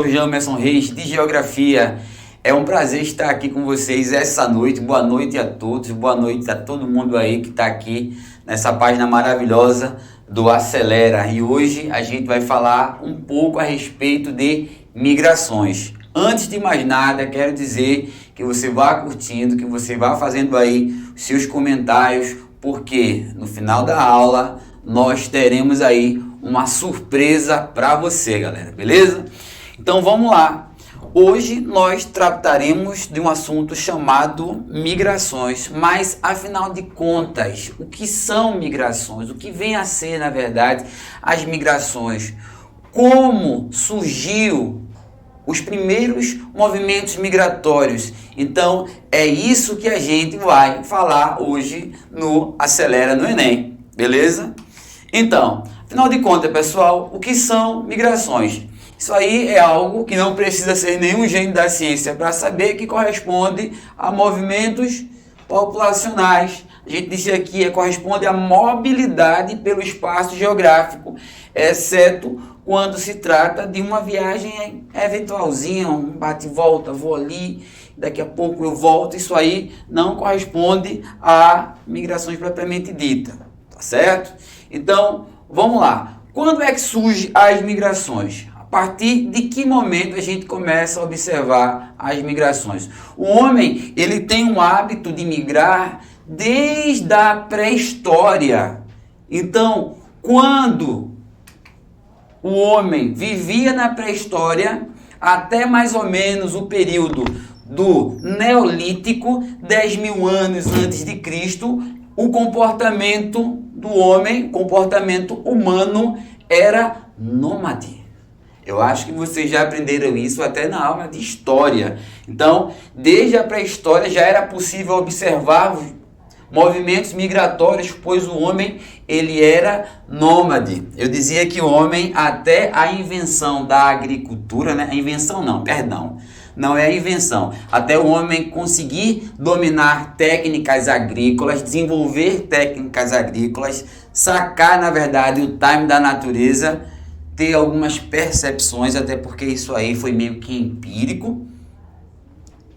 Jamerson Reis, de Geografia. É um prazer estar aqui com vocês essa noite. Boa noite a todos, boa noite a todo mundo aí que está aqui nessa página maravilhosa do Acelera. E hoje a gente vai falar um pouco a respeito de migrações. Antes de mais nada, quero dizer que você vá curtindo, que você vá fazendo aí seus comentários, porque no final da aula nós teremos aí uma surpresa para você, galera, beleza? Então vamos lá. Hoje nós trataremos de um assunto chamado migrações, mas afinal de contas, o que são migrações? O que vem a ser, na verdade, as migrações? Como surgiu os primeiros movimentos migratórios? Então é isso que a gente vai falar hoje no Acelera no Enem, beleza? Então, afinal de contas, pessoal, o que são migrações? Isso aí é algo que não precisa ser nenhum gênio da ciência para saber, que corresponde a movimentos populacionais. A gente disse aqui, corresponde à mobilidade pelo espaço geográfico, exceto quando se trata de uma viagem eventualzinha, um bate e volta, vou ali, daqui a pouco eu volto. Isso aí não corresponde a migrações propriamente dita, tá certo? Então, vamos lá. Quando é que surgem as migrações? A partir de que momento a gente começa a observar as migrações? O homem, ele tem um hábito de migrar desde a pré-história. Então, quando o homem vivia na pré-história, até mais ou menos o período do Neolítico, 10 mil anos antes de Cristo, o comportamento do homem, comportamento humano, era nômade. Eu acho que vocês já aprenderam isso até na aula de história. Então, desde a pré-história já era possível observar movimentos migratórios, pois o homem, ele era nômade. Eu dizia que o homem, até a invenção da agricultura, né? A invenção não, perdão. Não é a invenção. Até o homem conseguir dominar técnicas agrícolas, desenvolver técnicas agrícolas, sacar, na verdade, o time da natureza, ter algumas percepções, até porque isso aí foi meio que empírico.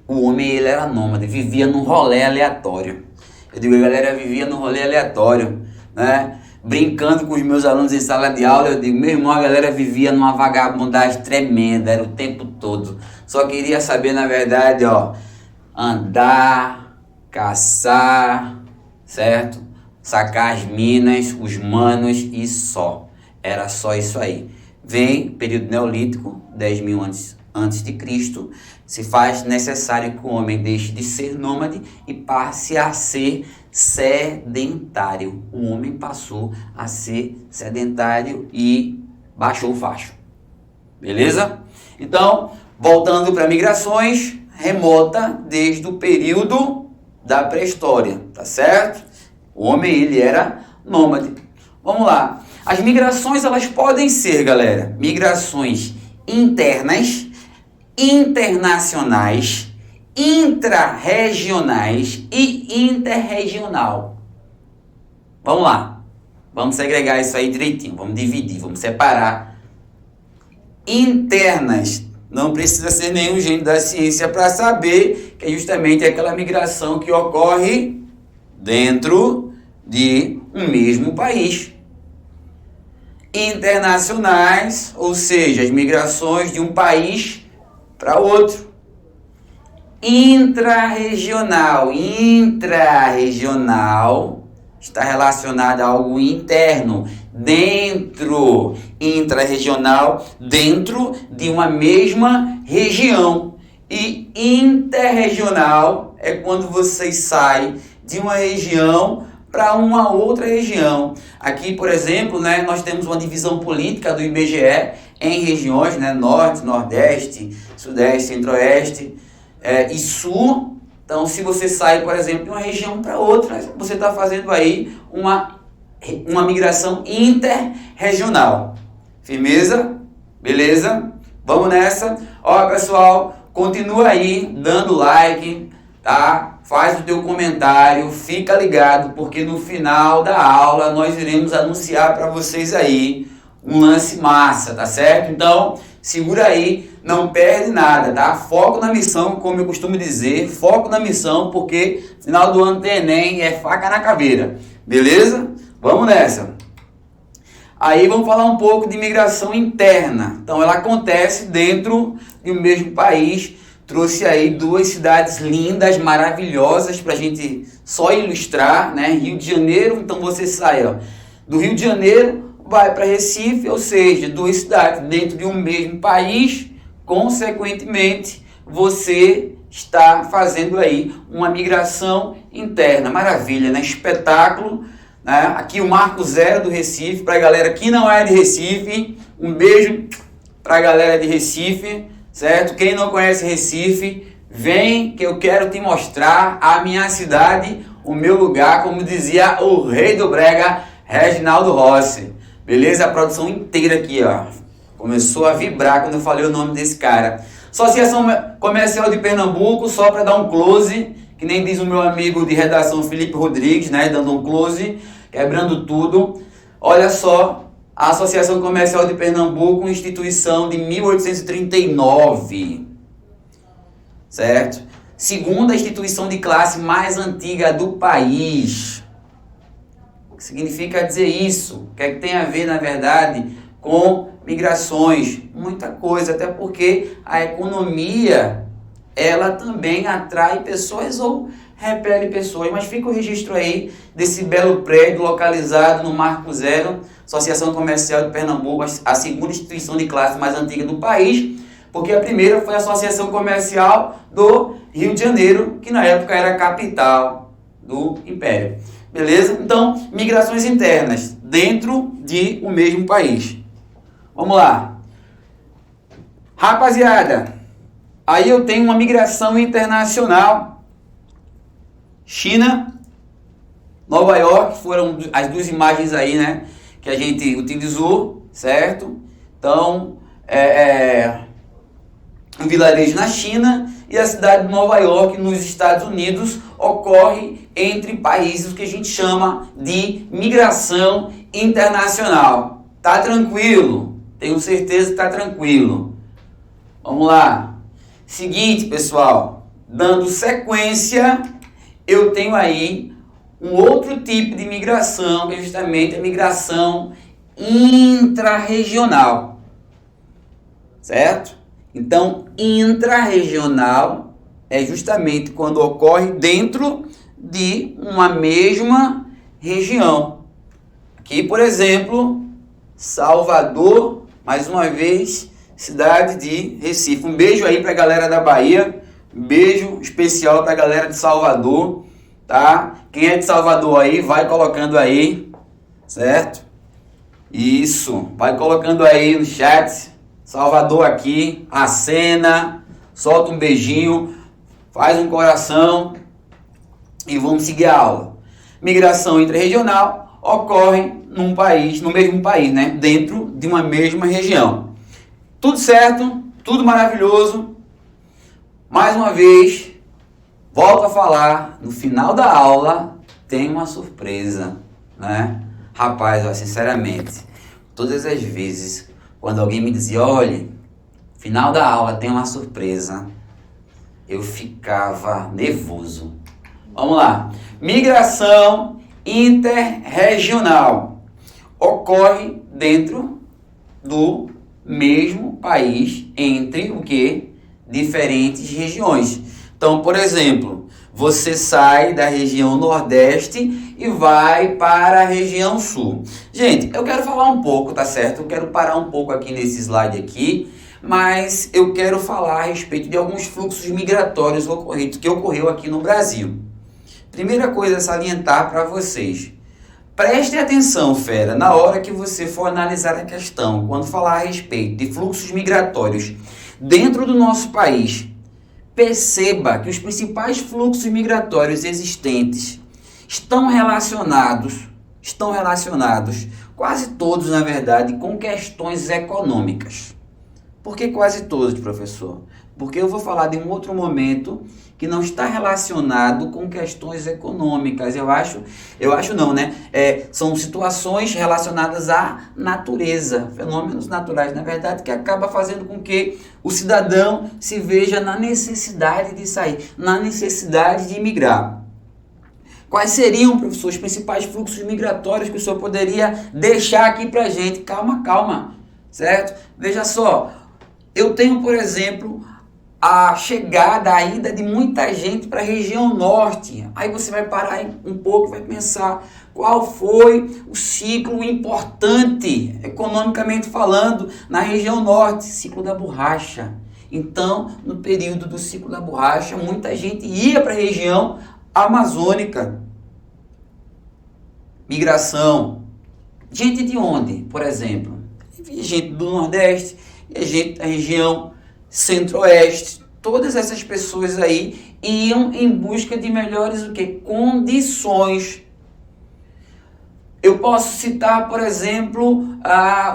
O homem, ele era nômade, vivia num rolê aleatório. Eu digo, a galera vivia num rolê aleatório, né? Brincando com os meus alunos em sala de aula, eu digo, meu irmão, a galera vivia numa vagabundagem tremenda, era o tempo todo. Só queria saber, na verdade, andar, caçar, certo? Sacar as minas, os manos e só. Era só isso aí. Vem período neolítico, 10 mil antes de Cristo, se faz necessário que o homem deixe de ser nômade e passe a ser sedentário. O homem passou a ser sedentário e baixou o facho. Beleza? Então, voltando para migrações, remota desde o período da pré-história, tá certo? O homem, ele era nômade. Vamos lá. As migrações, elas podem ser, galera, migrações internas, internacionais, intrarregionais e interregional. Vamos lá. Vamos segregar isso aí direitinho. Vamos dividir, vamos separar. Internas. Não precisa ser nenhum gênio da ciência para saber que é justamente aquela migração que ocorre dentro de um mesmo país. Internacionais, ou seja, as migrações de um país para outro. Intrarregional está relacionado a algo interno, dentro, intrarregional, dentro de uma mesma região. E interregional é quando você sai de uma região para uma outra região. Aqui, por exemplo, né, nós temos uma divisão política do IBGE em regiões, né, Norte, Nordeste, Sudeste, Centro-Oeste e Sul. Então, se você sai, por exemplo, de uma região para outra, você está fazendo aí uma migração interregional. Firmeza? Beleza? Vamos nessa? Ó, pessoal, continua aí dando like, tá? Faz o teu comentário, fica ligado, porque no final da aula nós iremos anunciar para vocês aí um lance massa, tá certo? Então, Segura aí, não perde nada, tá? Foco na missão, como eu costumo dizer, foco na missão, porque final do ano tem Enem, é faca na caveira, beleza? Vamos nessa. Aí vamos falar um pouco de imigração interna. Então ela acontece dentro de um mesmo país. Trouxe aí duas cidades lindas, maravilhosas para a gente só ilustrar, né? Rio de Janeiro, então você sai do Rio de Janeiro, vai para Recife, ou seja, duas cidades dentro de um mesmo país, consequentemente você está fazendo aí uma migração interna. Maravilha, né? Espetáculo, né? Aqui o Marco Zero do Recife, para a galera que não é de Recife, um beijo para a galera de Recife, certo? Quem não conhece Recife, vem que eu quero te mostrar a minha cidade, o meu lugar, como dizia o rei do brega, Reginaldo Rossi. Beleza? A produção inteira aqui, ó, começou a vibrar quando eu falei o nome desse cara. Associação Comercial de Pernambuco, só para dar um close, que nem diz o meu amigo de redação Felipe Rodrigues, né? Dando um close, quebrando tudo. Olha só, a Associação Comercial de Pernambuco, instituição de 1839, certo? Segunda instituição de classe mais antiga do país. O que significa dizer isso? O que é que tem a ver, na verdade, com migrações? Muita coisa, até porque a economia, ela também atrai pessoas ou repele pessoas. Mas fica o registro aí desse belo prédio localizado no Marco Zero, Associação Comercial de Pernambuco, a segunda instituição de classe mais antiga do país, porque a primeira foi a Associação Comercial do Rio de Janeiro, que na época era a capital do Império. Beleza? Então, migrações internas dentro de um mesmo país. Vamos lá. Rapaziada, aí eu tenho uma migração internacional. China, Nova York, foram as duas imagens aí, né, que a gente utilizou, certo? Então, um vilarejo na China e a cidade de Nova York, nos Estados Unidos, ocorre entre países que a gente chama de migração internacional. Tá tranquilo? Tenho certeza que tá tranquilo. Vamos lá. Seguinte, pessoal, dando sequência, eu tenho aí um outro tipo de migração, que é justamente a migração intrarregional, certo? Então, intrarregional é justamente quando ocorre dentro de uma mesma região. Aqui, por exemplo, Salvador, mais uma vez, cidade de Recife. Um beijo aí para a galera da Bahia, um beijo especial para a galera de Salvador, tá? Quem é de Salvador aí, vai colocando aí, certo? Isso, vai colocando aí no chat. Salvador aqui, acena, solta um beijinho, faz um coração e vamos seguir a aula. Migração intrarregional ocorre num país, no mesmo país, né? Dentro de uma mesma região. Tudo certo, tudo maravilhoso. Mais uma vez, volto a falar, no final da aula tem uma surpresa, né? Rapaz, ó, sinceramente, todas as vezes quando alguém me dizia, olha, final da aula tem uma surpresa, eu ficava nervoso. Vamos lá. Migração interregional ocorre dentro do mesmo país, entre o que? Diferentes regiões. Então, por exemplo, você sai da região Nordeste e vai para a região Sul. Gente, eu quero falar um pouco, tá certo? Eu quero parar um pouco aqui nesse slide aqui, mas eu quero falar a respeito de alguns fluxos migratórios que ocorreu aqui no Brasil. Primeira coisa a salientar para vocês. Prestem atenção, fera, na hora que você for analisar a questão, quando falar a respeito de fluxos migratórios dentro do nosso país, perceba que os principais fluxos migratórios existentes estão relacionados, quase todos, na verdade, com questões econômicas. Por que quase todos, professor? Porque eu vou falar de um outro momento que não está relacionado com questões econômicas. Eu acho não, né? São situações relacionadas à natureza, fenômenos naturais, na verdade, que acaba fazendo com que o cidadão se veja na necessidade de sair, na necessidade de migrar. Quais seriam, professor, os principais fluxos migratórios que o senhor poderia deixar aqui pra gente? Calma, certo? Veja só, eu tenho, por exemplo, a chegada, a ida de muita gente para a região norte. Aí você vai parar um pouco e vai pensar qual foi o ciclo importante, economicamente falando, na região norte, ciclo da borracha. Então, no período do ciclo da borracha, muita gente ia para a região amazônica. Migração. Gente de onde, por exemplo? Gente do Nordeste, gente da região Centro-Oeste. Todas essas pessoas aí iam em busca de melhores condições. Eu posso citar, por exemplo,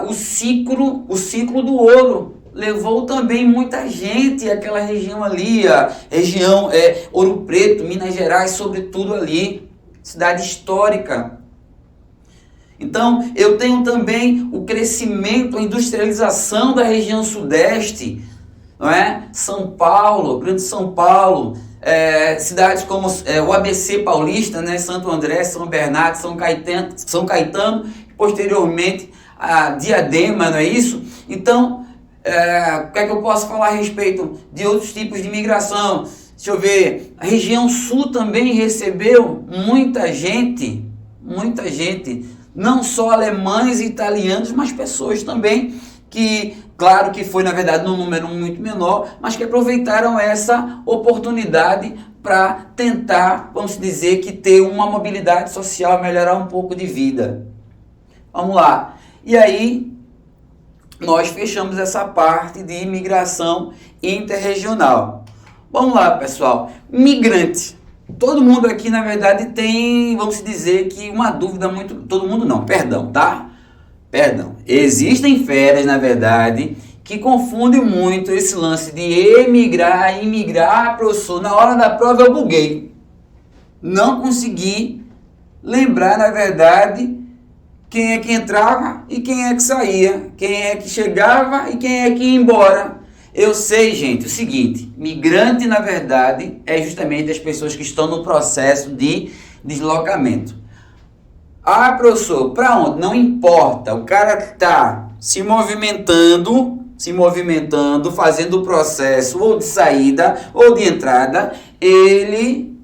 o ciclo do ouro. Levou também muita gente àquela região ali, a região Ouro Preto, Minas Gerais, sobretudo ali, cidade histórica. Então, eu tenho também o crescimento, a industrialização da região sudeste, não é? São Paulo, Grande São Paulo, cidades como o ABC paulista, né? Santo André, São Bernardo, São Caetano, posteriormente a Diadema, não é isso? Então, o que é que eu posso falar a respeito de outros tipos de migração? Deixa eu ver, a região sul também recebeu muita gente, não só alemães e italianos, mas pessoas também que, claro que foi na verdade num número muito menor, mas que aproveitaram essa oportunidade para tentar, vamos dizer, que ter uma mobilidade social, melhorar um pouco de vida. Vamos lá. E aí, nós fechamos essa parte de imigração interregional. Vamos lá, pessoal. Migrante. Todo mundo aqui, na verdade, tem, vamos dizer, que uma dúvida muito... Todo mundo não, perdão, tá? Perdão. Existem feras, na verdade, que confundem muito esse lance de emigrar, imigrar, professor. Na hora da prova eu buguei. Não consegui lembrar, na verdade, quem é que entrava e quem é que saía. Quem é que chegava e quem é que ia embora. Eu sei, gente, o seguinte, migrante, na verdade, é justamente as pessoas que estão no processo de deslocamento. Ah, professor, para onde? Não importa, o cara que está se movimentando, fazendo o processo ou de saída ou de entrada, ele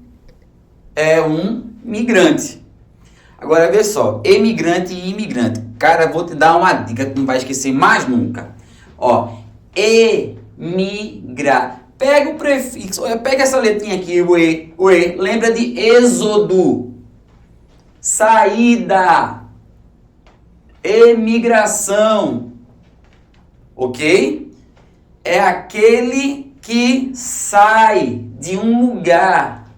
é um migrante. Agora, vê só, emigrante e imigrante. Cara, vou te dar uma dica que não vai esquecer mais nunca. Ó, emigrar. Pega o prefixo, pega essa letrinha aqui, o E, lembra de êxodo, saída, emigração, ok? É aquele que sai de um lugar,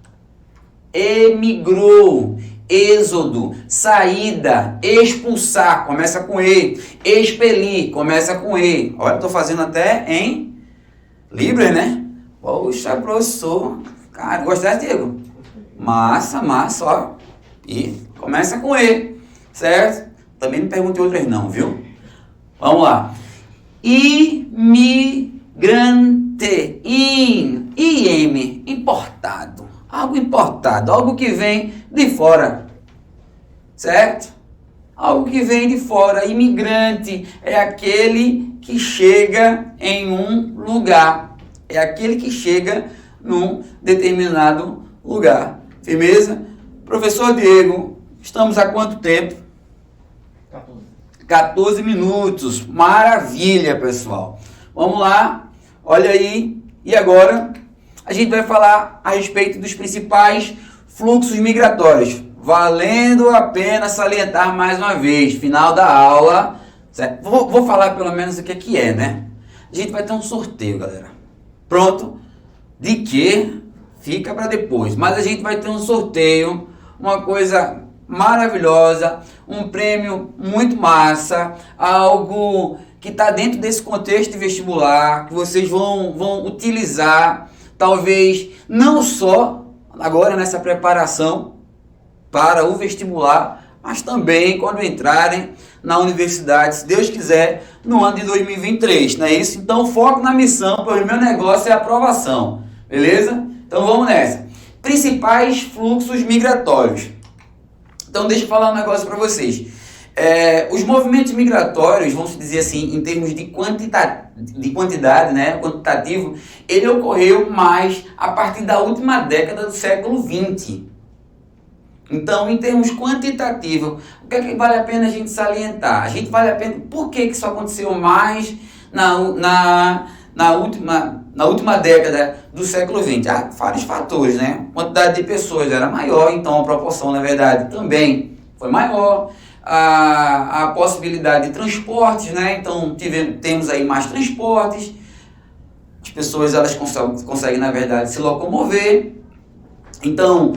emigrou. Êxodo, saída, expulsar, começa com E, expelir, começa com E. Olha, estou fazendo até em Libras, né? Poxa, professor, cara, gostaste, Diego? Massa, ó. E começa com E, certo? Também não perguntei outras não, viu? Vamos lá. Imigrante, IM, importado. Algo importado, algo que vem de fora, certo? Algo que vem de fora. Imigrante é aquele que chega em um lugar, é aquele que chega num determinado lugar. Firmeza? Professor Diego, estamos há quanto tempo? 14 minutos. Maravilha, pessoal. Vamos lá, olha aí. E agora a gente vai falar a respeito dos principais fluxos migratórios. Valendo a pena salientar mais uma vez, final da aula, certo? Vou falar pelo menos o que é, né? A gente vai ter um sorteio, galera. Pronto? De que fica para depois. Mas a gente vai ter um sorteio, uma coisa maravilhosa, um prêmio muito massa, algo que está dentro desse contexto de vestibular, que vocês vão utilizar, talvez não só agora nessa preparação para o vestibular, mas também quando entrarem na universidade, se Deus quiser, no ano de 2023, não é isso? Então foco na missão, pois o meu negócio é a aprovação, beleza? Então vamos nessa. Principais fluxos migratórios. Então deixa eu falar um negócio para vocês. Os movimentos migratórios, vamos dizer assim, em termos de quantidade, né, quantitativo, ele ocorreu mais a partir da última década do século XX. Então, em termos quantitativos, o que é que vale a pena a gente salientar? A gente vale a pena, por que isso aconteceu mais na última década do século XX? Há vários fatores, né? A quantidade de pessoas era maior, então a proporção, na verdade, também foi maior. A possibilidade de transportes, né? Então temos aí mais transportes, as pessoas elas conseguem na verdade se locomover. Então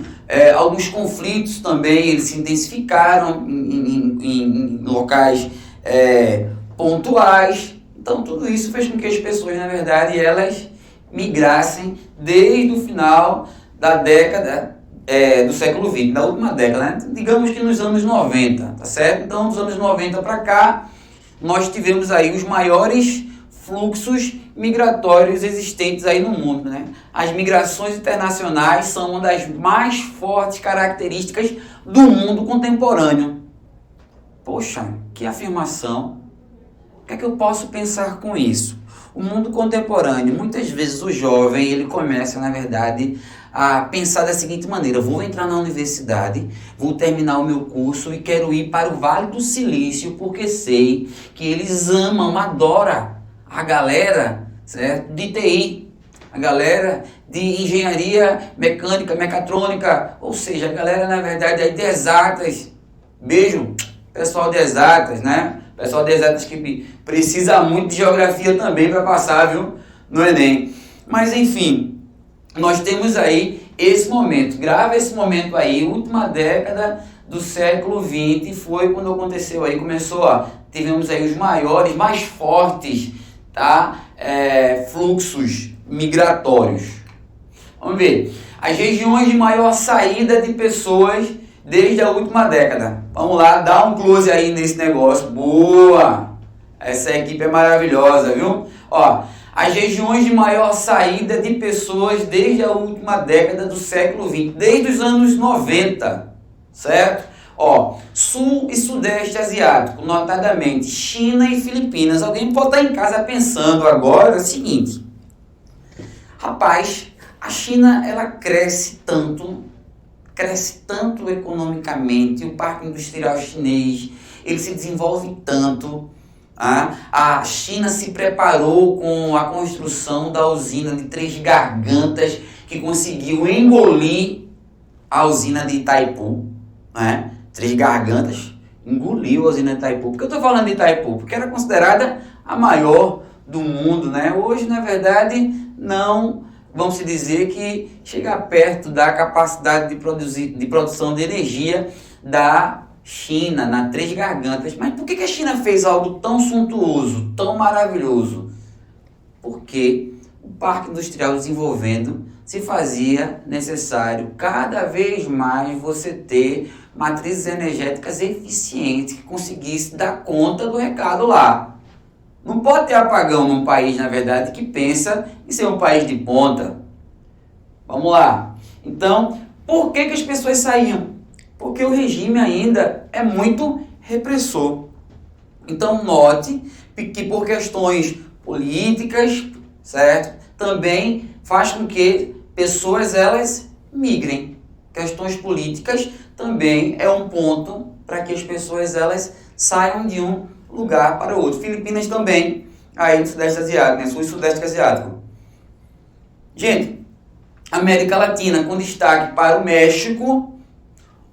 alguns conflitos também eles se intensificaram em locais pontuais. Então tudo isso fez com que as pessoas na verdade elas migrassem desde o final da década do século XX, da última década, né? Digamos que nos anos 90, tá certo? Então, dos anos 90 para cá, nós tivemos aí os maiores fluxos migratórios existentes aí no mundo, né? As migrações internacionais são uma das mais fortes características do mundo contemporâneo. Poxa, que afirmação! O que é que eu posso pensar com isso? O mundo contemporâneo, muitas vezes o jovem, ele começa, na verdade, a pensar da seguinte maneira: vou entrar na universidade, vou terminar o meu curso e quero ir para o Vale do Silício, porque sei que eles adoram a galera, certo, de TI, a galera de engenharia mecânica, mecatrônica, ou seja, a galera, na verdade, aí de exatas. Beijo, pessoal de exatas, né? Pessoal de exatas que precisa muito de geografia também para passar, viu, no Enem. Mas, enfim, nós temos aí esse momento, grava esse momento aí, última década do século XX, foi quando aconteceu aí, tivemos aí os maiores, mais fortes, tá, fluxos migratórios. Vamos ver, as regiões de maior saída de pessoas desde a última década. Vamos lá, dá um close aí nesse negócio, boa, essa equipe é maravilhosa, viu? Ó, as regiões de maior saída de pessoas desde a última década do século XX, desde os anos 90, certo? Ó, Sul e Sudeste Asiático, notadamente China e Filipinas. Alguém pode estar em casa pensando agora o seguinte: rapaz, a China ela cresce tanto economicamente, o parque industrial chinês, ele se desenvolve tanto. A China se preparou com a construção da usina de Três Gargantas, que conseguiu engolir a usina de Itaipu, né? Três Gargantas engoliu a usina de Itaipu. Por que eu estou falando de Itaipu? Porque era considerada a maior do mundo, né? Hoje, na verdade, não vamos dizer que chega perto da capacidade de produção de energia da China, na Três Gargantas. Mas por que a China fez algo tão suntuoso, tão maravilhoso? Porque o parque industrial desenvolvendo se fazia necessário cada vez mais você ter matrizes energéticas eficientes que conseguisse dar conta do recado lá. Não pode ter apagão num país, na verdade, que pensa em ser um país de ponta. Vamos lá. Então, por que as pessoas saíam? Porque o regime ainda é muito repressor. Então, note que por questões políticas, certo? Também faz com que pessoas elas migrem. Questões políticas também é um ponto para que as pessoas elas saiam de um lugar para o outro. Filipinas também, aí no Sudeste Asiático, né? Sul e Sudeste Asiático. Gente, América Latina com destaque para o México,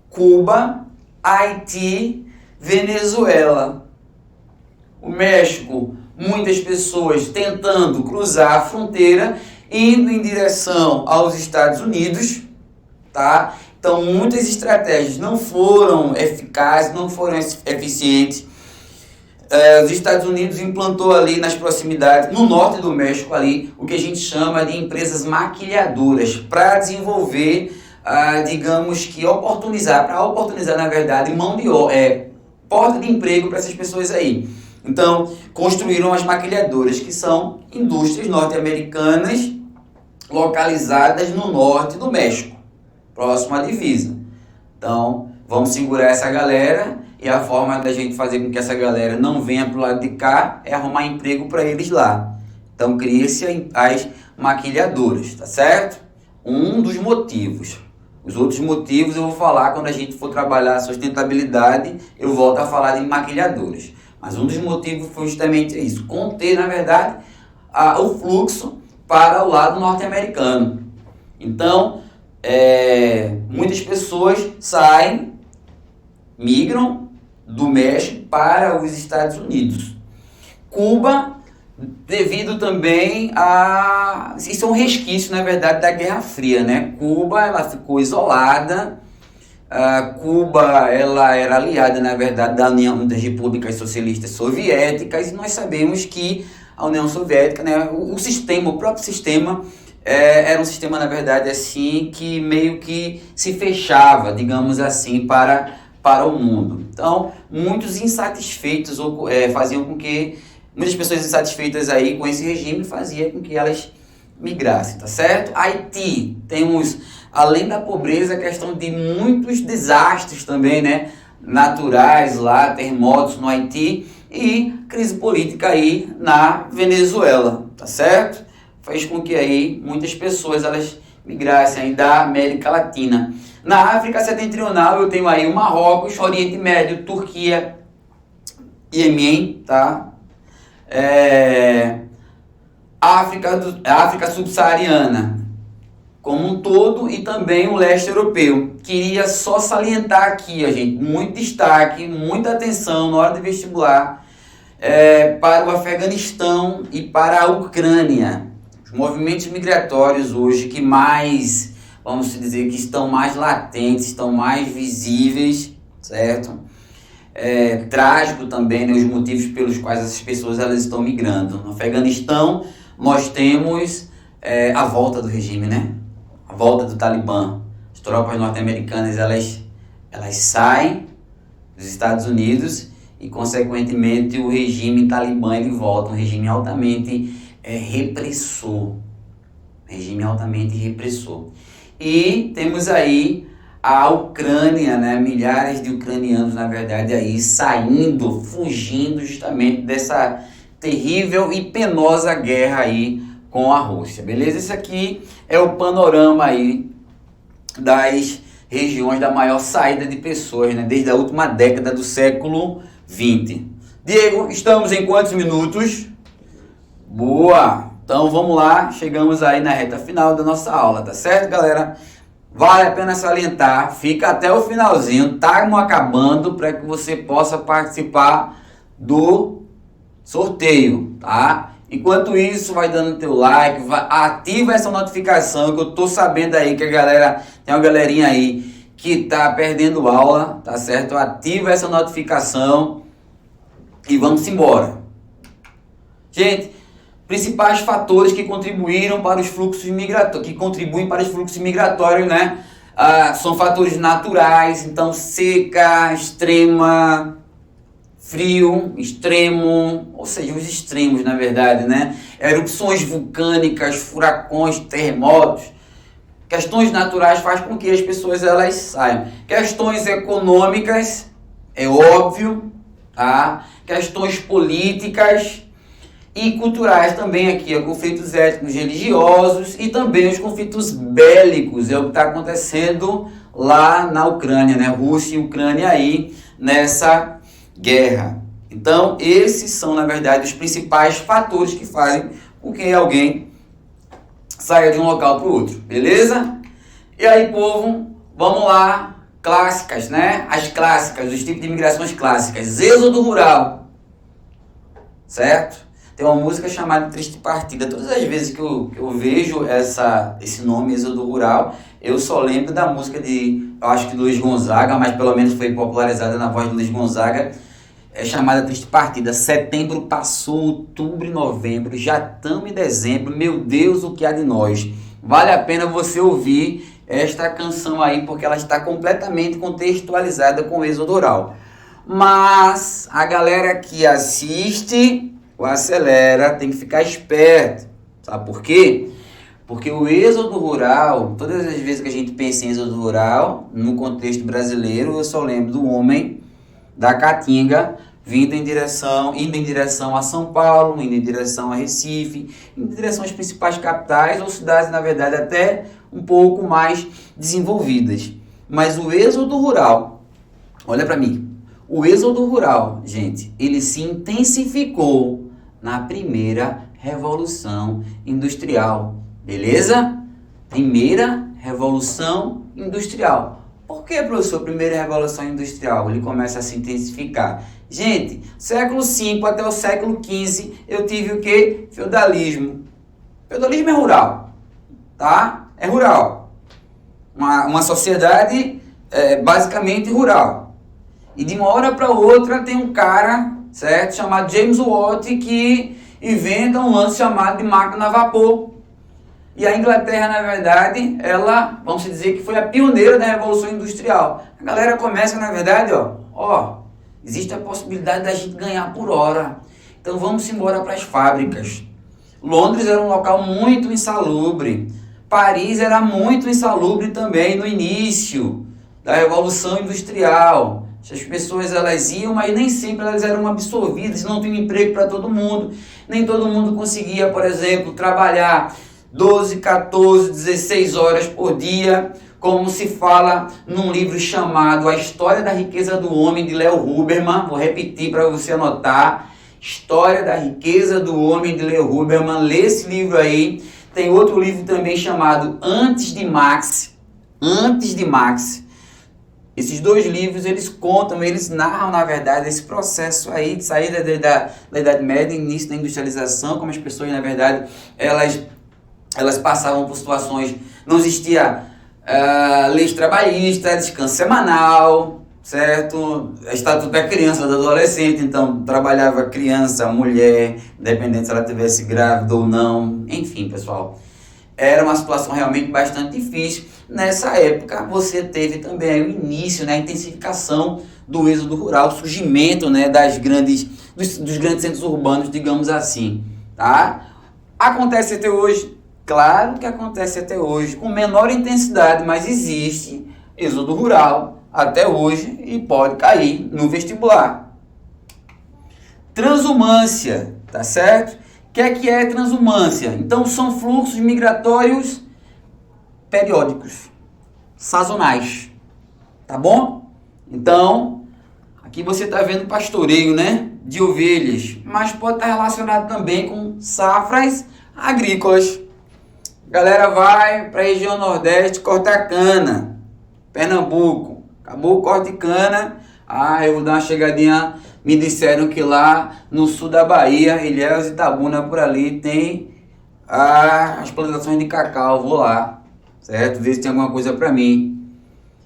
Cuba, Haiti, Venezuela. O México, muitas pessoas tentando cruzar a fronteira, indo em direção aos Estados Unidos, tá? Então, muitas estratégias não foram eficazes, não foram eficientes. Os Estados Unidos implantou ali nas proximidades, no norte do México ali, o que a gente chama de empresas maquiladoras, para desenvolver, digamos que para oportunizar na verdade mão de obra, porta de emprego para essas pessoas aí. Então, construíram as maquiladoras, que são indústrias norte-americanas localizadas no norte do México, próximo à divisa. Então, vamos segurar essa galera, e a forma da gente fazer com que essa galera não venha para o lado de cá é arrumar emprego para eles lá. Então, cria-se as maquiladoras, tá certo? Um dos motivos. Os outros motivos eu vou falar quando a gente for trabalhar a sustentabilidade, eu volto a falar de maquiladoras. Mas um dos motivos foi justamente isso, conter, na verdade, o fluxo para o lado norte-americano. Então, muitas pessoas migram do México para os Estados Unidos. Cuba, devido também isso é um resquício, na verdade, da Guerra Fria, né? Cuba, ela ficou isolada. Cuba, ela era aliada, na verdade, da União das Repúblicas Socialistas Soviéticas, e nós sabemos que a União Soviética, né, o próprio sistema, era um sistema, na verdade, assim, que meio que se fechava, digamos assim, para o mundo. Então, muitos insatisfeitos faziam com que muitas pessoas insatisfeitas aí com esse regime fazia com que elas migrassem, tá certo? Haiti, temos, além da pobreza, a questão de muitos desastres também, né, naturais lá, terremotos no Haiti e crise política aí na Venezuela, tá certo? Fez com que aí muitas pessoas elas migrassem aí da América Latina. Na África Setentrional eu tenho aí o Marrocos, Oriente Médio, Turquia, Iêmen, tá? África Subsaariana como um todo e também o leste europeu. Queria só salientar aqui, gente, muito destaque, muita atenção na hora de vestibular para o Afeganistão e para a Ucrânia. Os movimentos migratórios hoje que mais, vamos dizer, que estão mais latentes, estão mais visíveis, certo? Trágico também, né, os motivos pelos quais essas pessoas elas estão migrando. No Afeganistão, nós temos a volta do regime, né? A volta do Talibã. As tropas norte-americanas, elas saem dos Estados Unidos e, consequentemente, o regime Talibã ele volta, um regime altamente repressor. Regime altamente repressor. E temos aí a Ucrânia, né? Milhares de ucranianos, na verdade, aí saindo, fugindo justamente dessa terrível e penosa guerra aí com a Rússia, beleza? Esse aqui é o panorama aí das regiões da maior saída de pessoas, né? Desde a última década do século XX. Diego, estamos em quantos minutos? Boa! Então vamos lá, chegamos aí na reta final da nossa aula, tá certo, galera? Vale a pena salientar, fica até o finalzinho, estamos acabando para que você possa participar do sorteio, tá? Enquanto isso, vai dando teu like, ativa essa notificação, que eu tô sabendo aí que tem uma galerinha aí que tá perdendo aula, tá certo? Ativa essa notificação e vamos embora. Gente, principais fatores que contribuíram para os fluxos migratórios, né? São fatores naturais, então seca, extrema, frio, extremo, ou seja, os extremos, na verdade, né? Erupções vulcânicas, furacões, terremotos. Questões naturais fazem com que as pessoas elas saiam. Questões econômicas, é óbvio, tá? Questões políticas e culturais também aqui, conflitos étnicos, religiosos e também os conflitos bélicos, é o que está acontecendo lá na Ucrânia, né? Rússia e Ucrânia aí nessa guerra. Então, esses são, na verdade, os principais fatores que fazem com que alguém saia de um local para o outro, beleza? E aí, povo, vamos lá, clássicas, né? As clássicas, os tipos de imigrações clássicas. Êxodo rural, certo? tem uma música chamada Triste Partida. Todas as vezes que eu vejo esse nome, Êxodo Rural, eu só lembro da música eu acho que do Luiz Gonzaga, mas pelo menos foi popularizada na voz do Luiz Gonzaga, chamada Triste Partida. Setembro passou, outubro e novembro, já estamos em dezembro, meu Deus, o que há de nós? Vale a pena você ouvir esta canção aí, porque ela está completamente contextualizada com o Êxodo Rural. Mas a galera que assiste o Acelera tem que ficar esperto. Sabe por quê? Porque o Êxodo Rural, todas as vezes que a gente pensa em Êxodo Rural, no contexto brasileiro, eu só lembro do homem da Caatinga indo em direção a São Paulo, indo em direção a Recife, indo em direção às principais capitais ou cidades, na verdade, até um pouco mais desenvolvidas. Mas o êxodo rural, olha para mim, o êxodo rural, gente, ele se intensificou na primeira Revolução Industrial, beleza? Primeira Revolução Industrial. Por que, professor, primeira Revolução Industrial? Ele começa a se intensificar. Gente, século V até o século XV, eu tive o quê? Feudalismo. Feudalismo é rural, tá? É rural. Uma sociedade basicamente rural. E de uma hora para outra tem um cara, certo? Chamado James Watt, que inventa um lance chamado de máquina a vapor. E a Inglaterra, na verdade, ela, vamos dizer que foi a pioneira da Revolução Industrial. A galera começa, na verdade, existe a possibilidade da gente ganhar por hora. Então vamos embora para as fábricas. Londres era um local muito insalubre. Paris era muito insalubre também no início da Revolução Industrial. As pessoas elas iam, mas nem sempre elas eram absorvidas, não tinha emprego para todo mundo. Nem todo mundo conseguia, por exemplo, trabalhar 12, 14, 16 horas por dia, como se fala num livro chamado A História da Riqueza do Homem, de Leo Huberman. Vou repetir para você anotar. História da Riqueza do Homem, de Leo Huberman. Lê esse livro aí. Tem outro livro também chamado Antes de Marx. Antes de Marx. Esses dois livros, eles narram, na verdade, esse processo aí de saída da Idade Média, início da industrialização, como as pessoas, na verdade, elas passavam por situações, não existia leis trabalhistas, descanso semanal, certo? Estatuto da criança, do adolescente, então trabalhava criança, mulher, independente se ela estivesse grávida ou não, enfim, pessoal. Era uma situação realmente bastante difícil. Nessa época, você teve também o início, a intensificação do êxodo rural, o surgimento dos grandes centros urbanos, digamos assim. Tá? Acontece até hoje? Claro que acontece até hoje, com menor intensidade, mas existe êxodo rural até hoje e pode cair no vestibular. Transumância, tá certo? O que é transumância? Então são fluxos migratórios periódicos, sazonais, tá bom? Então, aqui você está vendo pastoreio, de ovelhas, mas pode estar relacionado também com safras agrícolas. A galera vai para a região Nordeste cortar cana, Pernambuco, acabou o corte de cana, eu vou dar uma chegadinha. Me disseram que lá no sul da Bahia, Ilhéus e Itabuna, por ali, tem as plantações de cacau. Vou lá, certo? Ver se tem alguma coisa para mim.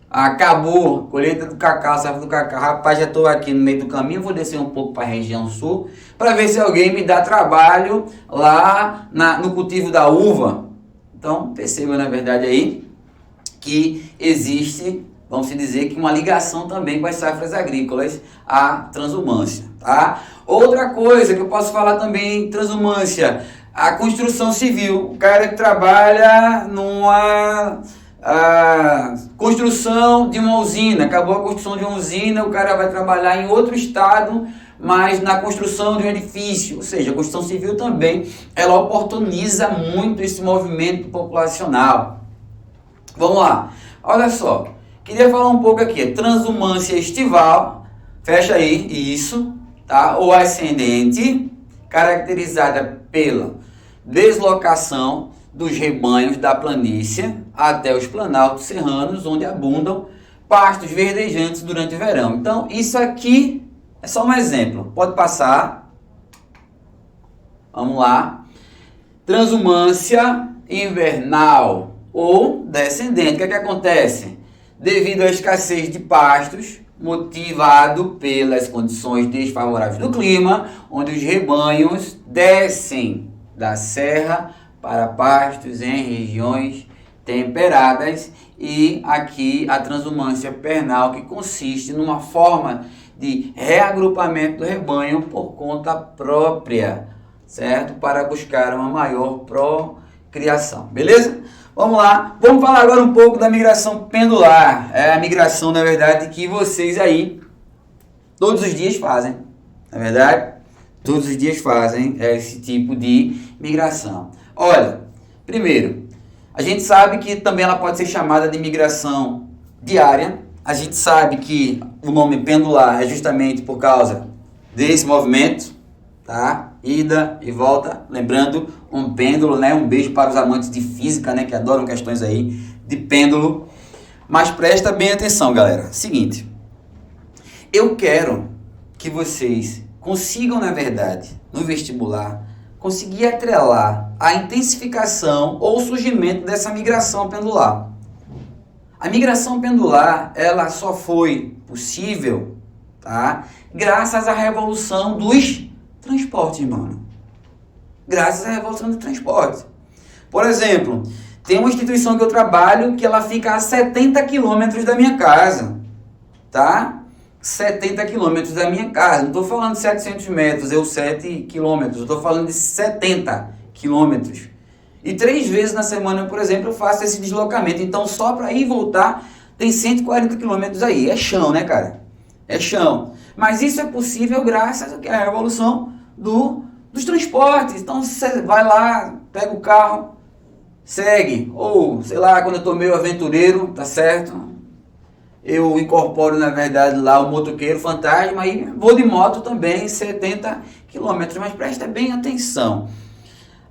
Acabou a colheita do cacau, safra do cacau. Rapaz, já estou aqui no meio do caminho, vou descer um pouco para a região sul, para ver se alguém me dá trabalho lá no cultivo da uva. Então, perceba, na verdade, aí, que existe, vamos dizer que uma ligação também com as safras agrícolas, a transumância, tá? Outra coisa que eu posso falar também em transumância, a construção civil. O cara que trabalha numa construção de uma usina, acabou a construção de uma usina, o cara vai trabalhar em outro estado, mas na construção de um edifício, ou seja, a construção civil também, ela oportuniza muito esse movimento populacional. Vamos lá, olha só. Queria falar um pouco aqui, transumância estival, fecha aí, isso, tá? Ou ascendente, caracterizada pela deslocação dos rebanhos da planície até os planaltos serranos, onde abundam pastos verdejantes durante o verão. Então, isso aqui é só um exemplo. Pode passar. Vamos lá. Transhumância invernal ou descendente. O que é que acontece? Devido à escassez de pastos, motivado pelas condições desfavoráveis do clima, onde os rebanhos descem da serra para pastos em regiões temperadas, e aqui a transhumância pernal, que consiste numa forma de reagrupamento do rebanho por conta própria, certo? Para buscar uma maior procriação, beleza? Vamos lá, vamos falar agora um pouco da migração pendular. É a migração, na verdade, que vocês aí todos os dias fazem, na verdade? Todos os dias fazem esse tipo de migração. Olha, primeiro, a gente sabe que também ela pode ser chamada de migração diária. A gente sabe que o nome pendular é justamente por causa desse movimento, tá? Ida e volta, lembrando, um pêndulo, né? Um beijo para os amantes de física, né? Que adoram questões aí de pêndulo. Mas presta bem atenção, galera. Seguinte, eu quero que vocês consigam, na verdade, no vestibular, conseguir atrelar a intensificação ou surgimento dessa migração pendular. A migração pendular, ela só foi possível, tá? Graças à revolução dos transportes, mano. Graças à revolução do transporte. Por exemplo, tem uma instituição que eu trabalho que ela fica a 70 quilômetros da minha casa, tá? 70 quilômetros da minha casa. Não estou falando de 700 metros, ou 7 quilômetros. Estou falando de 70 quilômetros. E 3 vezes na semana, por exemplo, eu faço esse deslocamento. Então, só para ir e voltar, tem 140 quilômetros aí. É chão, né, cara? É chão. Mas isso é possível graças à revolução dos transportes. Então, você vai lá, pega o carro, segue. Ou, sei lá, quando eu estou meio aventureiro, tá certo? Eu incorporo, na verdade, lá o motoqueiro fantasma e vou de moto também, 70 quilômetros. Mas presta bem atenção.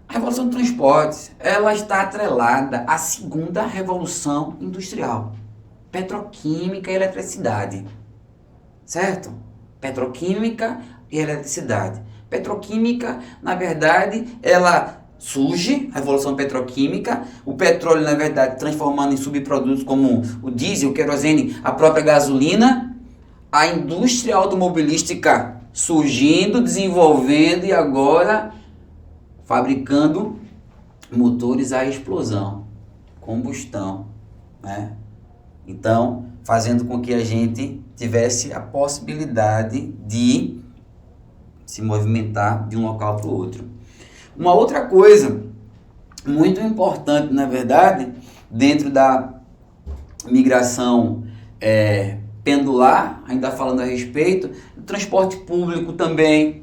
A revolução do transportes, ela está atrelada à segunda revolução industrial. Petroquímica e eletricidade. Certo? Petroquímica e eletricidade. Petroquímica, na verdade, ela surge, a revolução petroquímica, o petróleo, na verdade, transformando em subprodutos como o diesel, o querosene, a própria gasolina, a indústria automobilística surgindo, desenvolvendo e agora fabricando motores a explosão, combustão, né? Então, fazendo com que a gente tivesse a possibilidade de se movimentar de um local para o outro. Uma outra coisa muito importante, na verdade, dentro da migração pendular, ainda falando a respeito, do transporte público também,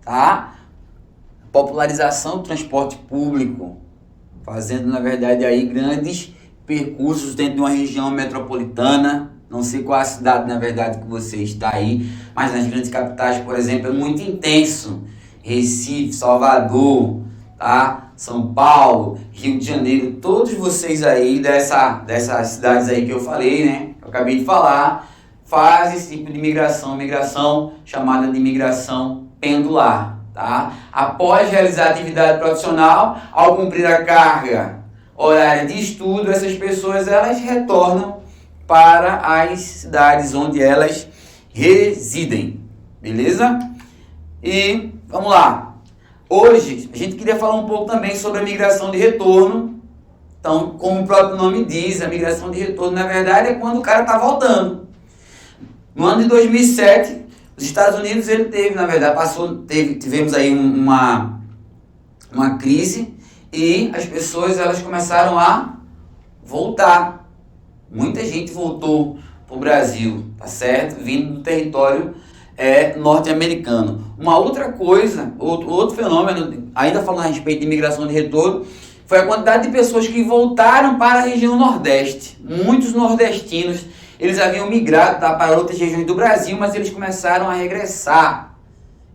tá? Popularização do transporte público, fazendo, na verdade, aí grandes percursos dentro de uma região metropolitana. Não sei qual a cidade, na verdade, que você está aí, mas nas grandes capitais, por exemplo, é muito intenso. Recife, Salvador, tá? São Paulo, Rio de Janeiro, todos vocês aí dessas cidades aí que eu falei, né? Eu acabei de falar, fazem esse tipo de migração chamada de migração pendular, tá? Após realizar a atividade profissional, ao cumprir a carga horária de estudo, essas pessoas elas retornam para as cidades onde elas residem, beleza? E vamos lá. Hoje a gente queria falar um pouco também sobre a migração de retorno. Então, como o próprio nome diz, a migração de retorno, na verdade, é quando o cara está voltando. No ano de 2007, os Estados Unidos, ele teve, na verdade, tivemos aí uma crise e as pessoas elas começaram a voltar. Muita gente voltou para o Brasil, tá certo? Vindo do território norte-americano. Uma outra coisa, outro fenômeno, ainda falando a respeito de imigração de retorno, foi a quantidade de pessoas que voltaram para a região Nordeste. Muitos nordestinos, eles haviam migrado, tá, para outras regiões do Brasil, mas eles começaram a regressar.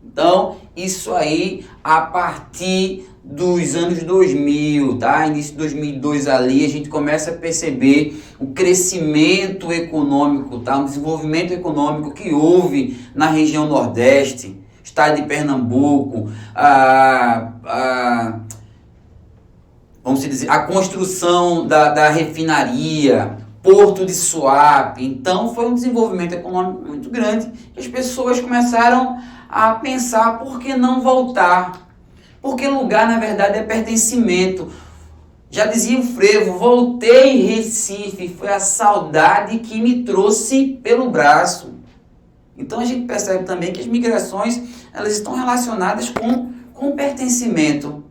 Então, isso aí a partir dos anos 2000, tá? Início de 2002 ali, a gente começa a perceber o crescimento econômico, tá? O desenvolvimento econômico que houve na região Nordeste, estado de Pernambuco, vamos dizer, a construção da refinaria, Porto de Suape. Então foi um desenvolvimento econômico muito grande que as pessoas começaram a pensar por que não voltar. Porque lugar, na verdade, é pertencimento. Já dizia o frevo, voltei em Recife, foi a saudade que me trouxe pelo braço. Então a gente percebe também que as migrações, elas estão relacionadas com pertencimento,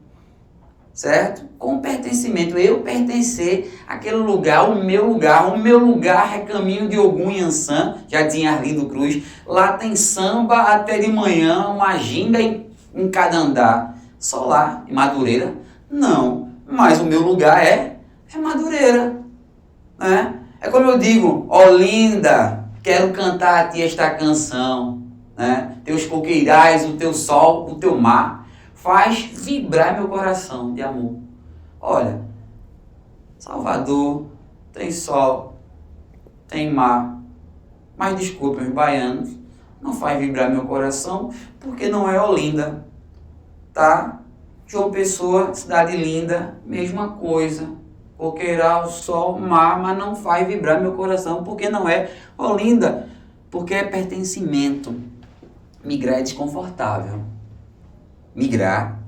certo? Com pertencimento, eu pertencer àquele lugar, o meu lugar é caminho de Ogum e Ançã, já dizia Arlindo Cruz. Lá tem samba até de manhã, uma ginga em cada andar. Só lá, em Madureira? Não, mas o meu lugar é Madureira, né? É como eu digo, Olinda, quero cantar a ti esta canção, né? Teus coqueirais, o teu sol, o teu mar, faz vibrar meu coração de amor. Olha, Salvador tem sol, tem mar, mas desculpem os baianos, não faz vibrar meu coração porque não é Olinda, tá? João Pessoa, cidade linda, mesma coisa. Coqueiral, sol, mar, mas não faz vibrar meu coração porque não é Olinda, porque é pertencimento. Migrar é desconfortável. Migrar,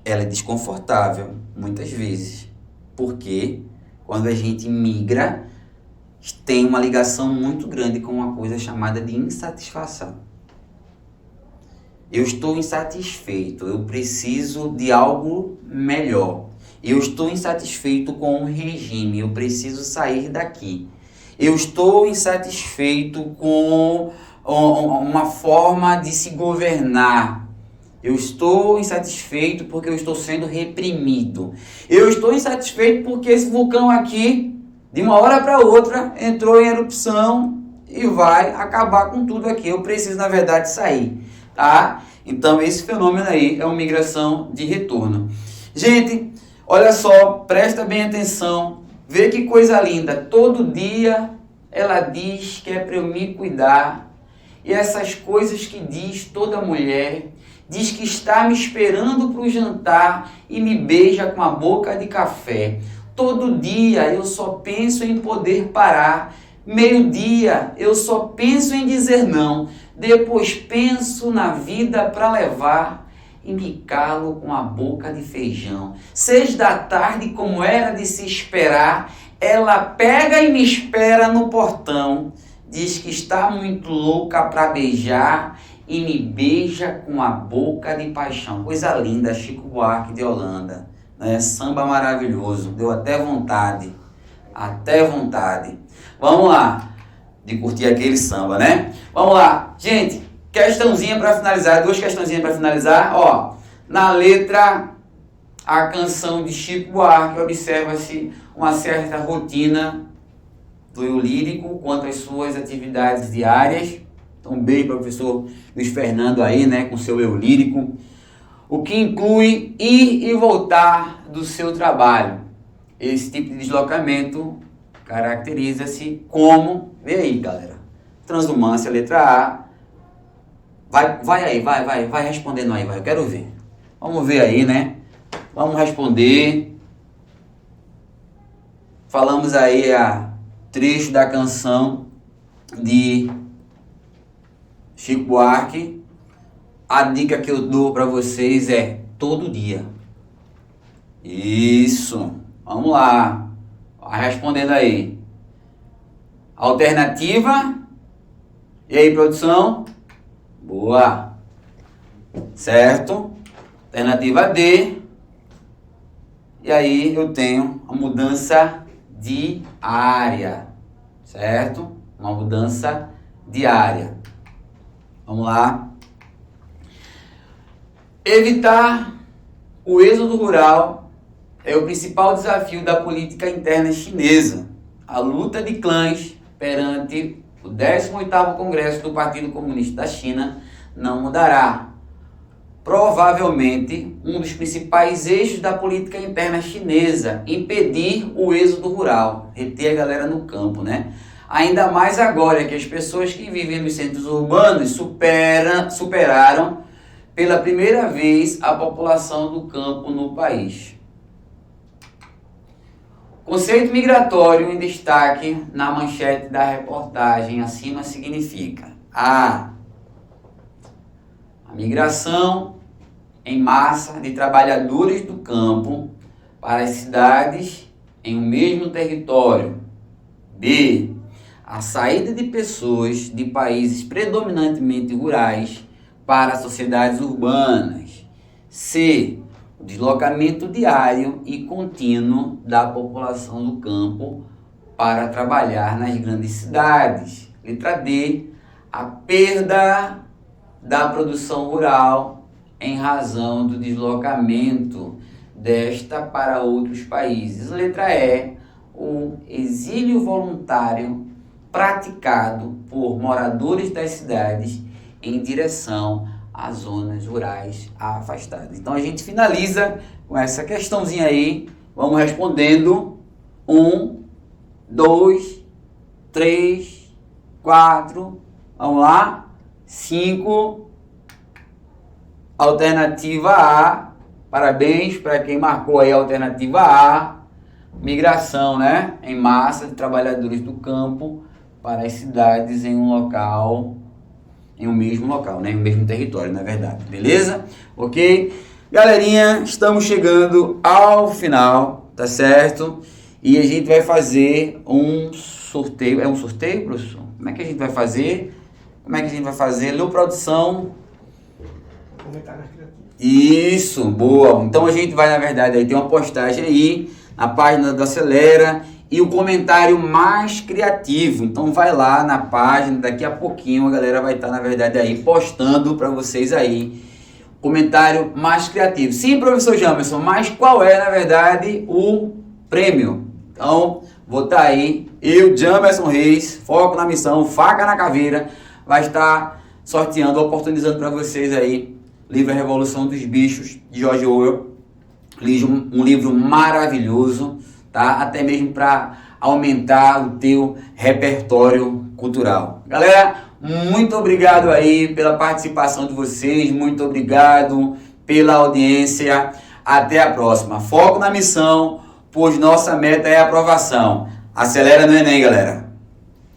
ela é desconfortável muitas vezes, porque quando a gente migra, tem uma ligação muito grande com uma coisa chamada de insatisfação. Eu estou insatisfeito, eu preciso de algo melhor. Eu estou insatisfeito com o regime, eu preciso sair daqui. Eu estou insatisfeito com uma forma de se governar. Eu estou insatisfeito porque eu estou sendo reprimido. Eu estou insatisfeito porque esse vulcão aqui, de uma hora para outra, entrou em erupção e vai acabar com tudo aqui. Eu preciso, na verdade, sair, tá? Então, esse fenômeno aí é uma migração de retorno. Gente, olha só, presta bem atenção, vê que coisa linda. Todo dia ela diz que é para eu me cuidar. E essas coisas que diz toda mulher, diz que está me esperando para o jantar e me beija com a boca de café. Todo dia eu só penso em poder parar. Meio-dia eu só penso em dizer não. Depois penso na vida para levar e me calo com a boca de feijão. 6 da tarde, como era de se esperar, ela pega e me espera no portão. Diz que está muito louca para beijar e me beija com a boca de paixão. Coisa linda, Chico Buarque de Holanda, né? Samba maravilhoso, deu até vontade, Vamos lá, de curtir aquele samba, né? Vamos lá, gente, questãozinha para finalizar, 2 questãozinhas para finalizar, ó. Na letra, a canção de Chico Buarque, observa-se uma certa rotina do eu lírico quanto às suas atividades diárias. Então, um beijo para o professor Luiz Fernando aí, né, com seu eu lírico. O que inclui ir e voltar do seu trabalho. Esse tipo de deslocamento caracteriza-se como, vê aí, galera, transumância, letra A. Vai respondendo aí, eu quero ver. Vamos ver aí, né? Vamos responder. Falamos aí a trecho da canção de Chico Buarque. A dica que eu dou para vocês é todo dia. Isso. Vamos lá. Vai respondendo aí. Alternativa. E aí, produção? Boa. Certo. Alternativa D. E aí eu tenho a mudança diária. Certo? Uma mudança diária. Vamos lá. Evitar o êxodo rural é o principal desafio da política interna chinesa. A luta de clãs perante o 18º Congresso do Partido Comunista da China não mudará. Provavelmente, um dos principais eixos da política interna chinesa, impedir o êxodo rural, reter a galera no campo, né? Ainda mais agora que as pessoas que vivem nos centros urbanos superaram pela primeira vez a população do campo no país. Conceito migratório em destaque na manchete da reportagem acima significa a migração em massa de trabalhadores do campo para as cidades em um mesmo território. B. A saída de pessoas de países predominantemente rurais para sociedades urbanas. C. O deslocamento diário e contínuo da população do campo para trabalhar nas grandes cidades. Letra D. A perda da produção rural em razão do deslocamento desta para outros países. Letra E. O exílio voluntário praticado por moradores das cidades em direção às zonas rurais afastadas. Então a gente finaliza com essa questãozinha aí. Vamos respondendo. 1, 2, 3, 4. Vamos lá. 5. Alternativa A. Parabéns para quem marcou aí a alternativa A. Migração, né? Em massa de trabalhadores do campo para as cidades em um local, em um mesmo local, né? Em um mesmo território, na verdade. Beleza? Ok? Galerinha, estamos chegando ao final, tá certo? E a gente vai fazer um sorteio. É um sorteio, professor? Como é que a gente vai fazer? Leu, produção? Comentários criativos. Isso, boa. Então a gente vai, na verdade, aí tem uma postagem aí na página do Acelera e o comentário mais criativo. Então vai lá na página, daqui a pouquinho a galera vai estar, na verdade, aí postando para vocês aí o comentário mais criativo. Sim, professor Jamerson, mas qual é, na verdade, o prêmio? Então, vou estar aí, eu, Jamerson Reis, foco na missão, faca na caveira, vai estar sorteando, oportunizando para vocês aí livro A Revolução dos Bichos, de George Orwell. Um livro maravilhoso, tá? Até mesmo para aumentar o teu repertório cultural. Galera, muito obrigado aí pela participação de vocês, muito obrigado pela audiência. Até a próxima. Foco na missão, pois nossa meta é a aprovação. Acelera no Enem, galera.